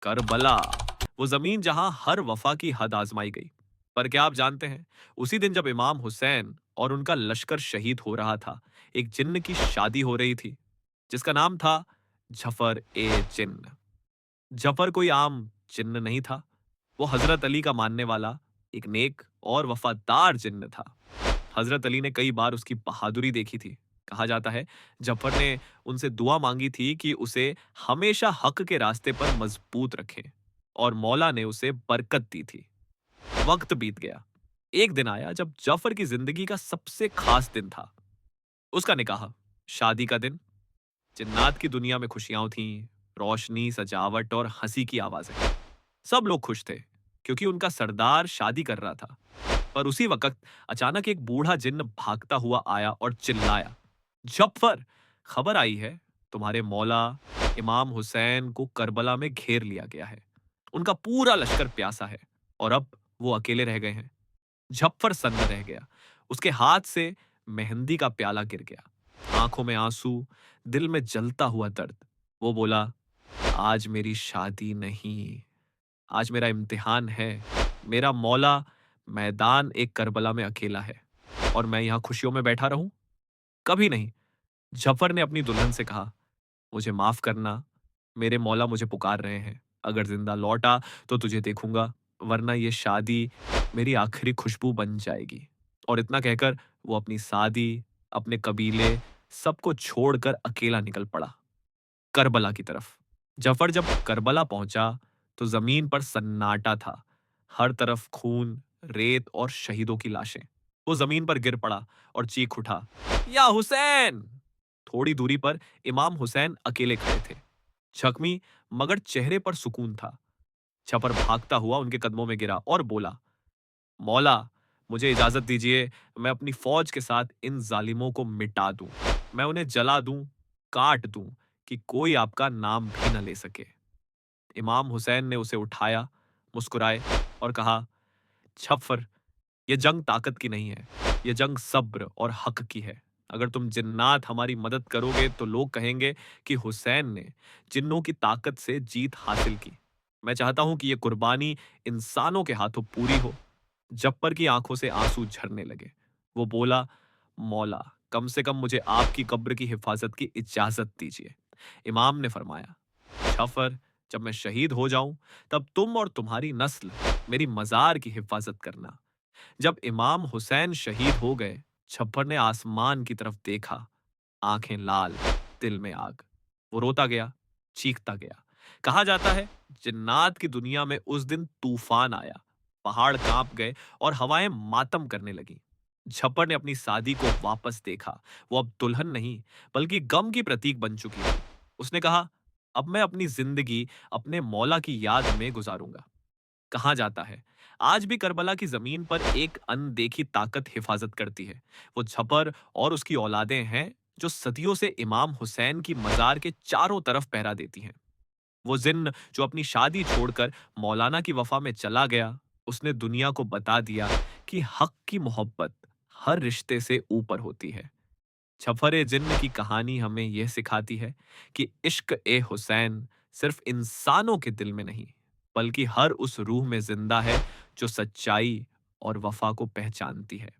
Karbala, वो जमीन जहां हर वफा की हद आजमाई गई। पर क्या आप जानते हैं, उसी दिन जब इमाम हुसैन और उनका लश्कर शहीद हो रहा था, एक जिन्न की शादी हो रही थी, जिसका नाम था जफर ए जिन्न। जफर कोई आम जिन्न नहीं था। वो हजरत अली का मानने वाला एक नेक और वफादार जिन्न था। हजरत अली ने कई बार उसकी बहादुरी देखी थी। कहा जाता है, जफर ने उनसे दुआ मांगी थी कि उसे हमेशा हक के रास्ते पर मजबूत रखें, और मौला ने उसे बरकत दी थी। वक्त बीत गया। एक दिन आया जब जफर की जिंदगी का सबसे खास दिन था। उसका निकाह, शादी का दिन। जिन्नात की दुनिया में खुशियां थीं, रोशनी, सजावट और हंसी की आवाजें। सब लोग खुश थे, क्योंकि उनका सरदार शादी कर रहा था। पर उसी वक्त अचानक एक बूढ़ा जिन्न भागता हुआ आया और चिल्लाया, जफर, खबर आई है, तुम्हारे मौला इमाम हुसैन को करबला में घेर लिया गया है। उनका पूरा लश्कर प्यासा है, और अब वो अकेले रह गए हैं। जफर सन्न रह गया। उसके हाथ से मेहंदी का प्याला गिर गया। आंखों में आंसू, दिल में जलता हुआ दर्द। वो बोला, आज मेरी शादी नहीं, आज मेरा इम्तिहान है। मेरा मौला मैदान एक करबला में अकेला है, और मैं यहां खुशियों में बैठा रहूं? कभी नहीं। जफर ने अपनी दुल्हन से कहा, मुझे माफ करना, मेरे मौला मुझे पुकार रहे हैं। अगर जिंदा लौटा तो तुझे देखूंगा, वरना ये शादी मेरी आखिरी खुशबू बन जाएगी। और इतना कहकर वो अपनी शादी, अपने कबीले, सबको छोड़कर अकेला निकल पड़ा, करबला की तरफ। जफर जब करबला पहुंचा तो जमीन पर सन्नाटा था। हर तरफ खून, रेत और शहीदों की लाशें। वो जमीन पर गिर पड़ा और चीख उठा, या हुसैन! थोड़ी दूरी पर इमाम हुसैन अकेले खड़े थे, जख्मी मगर चेहरे पर सुकून था। जफर भागता हुआ उनके कदमों में गिरा और बोला, मौला, मुझे इजाजत दीजिए, मैं अपनी फौज के साथ इन जालिमों को मिटा दूं। मैं उन्हें जला दूं, काट दूं, कि कोई आपका नाम भी न ले सके। इमाम हुसैन ने उसे उठाया, मुस्कुराए और कहा, जफर, यह जंग ताकत की नहीं है, यह जंग सब्र और हक की है। अगर तुम जिन्नात हमारी मदद करोगे तो लोग कहेंगे कि हुसैन ने जिन्नों की ताकत से जीत हासिल की। मैं चाहता हूं कि यह कुर्बानी इंसानों के हाथों पूरी हो। जब्बर की आंखों से आंसू झरने लगे। वो बोला, मौला, कम से कम मुझे आपकी कब्र की हिफाजत की इजाजत दीजिए। इमाम ने फरमाया, जफर, जब मैं शहीद हो जाऊं, तब तुम और तुम्हारी नस्ल मेरी मजार की हिफाजत करना। जब इमाम हुसैन शहीद हो गए, जफर ने आसमान की तरफ देखा, आंखें लाल, दिल में आग। वो रोता गया, चीखता गया। कहा जाता है, जिन्नात की दुनिया में उस दिन तूफान आया। पहाड़ कांप गए और हवाएं मातम करने लगीं। झप्पर ने अपनी शादी को वापस देखा। वो अब दुल्हन नहीं, बल्कि गम की प्रतीक बन चुकी थी। उसने कहा, अब मैं अपनी जिंदगी अपने मौला की याद में गुजारूंगा। कहा जाता है, आज भी करबला की जमीन पर एक अनदेखी ताकत हिफाजत करती है। वो झपर और उसकी औलादें हैं, जो सदियों से इमाम हुसैन की मजार के चारों तरफ पहरा देती हैं। वो जिन्न जो अपनी शादी छोड़कर मौलाना की वफा में चला गया, उसने दुनिया को बता दिया कि हक की मोहब्बत हर रिश्ते से ऊपर होती है। छफरे जिन्न की कहानी हमें यह सिखाती है कि इश्क ए हुसैन सिर्फ इंसानों के दिल में नहीं, बल्कि हर उस रूह में जिंदा है जो सच्चाई और वफा को पहचानती है।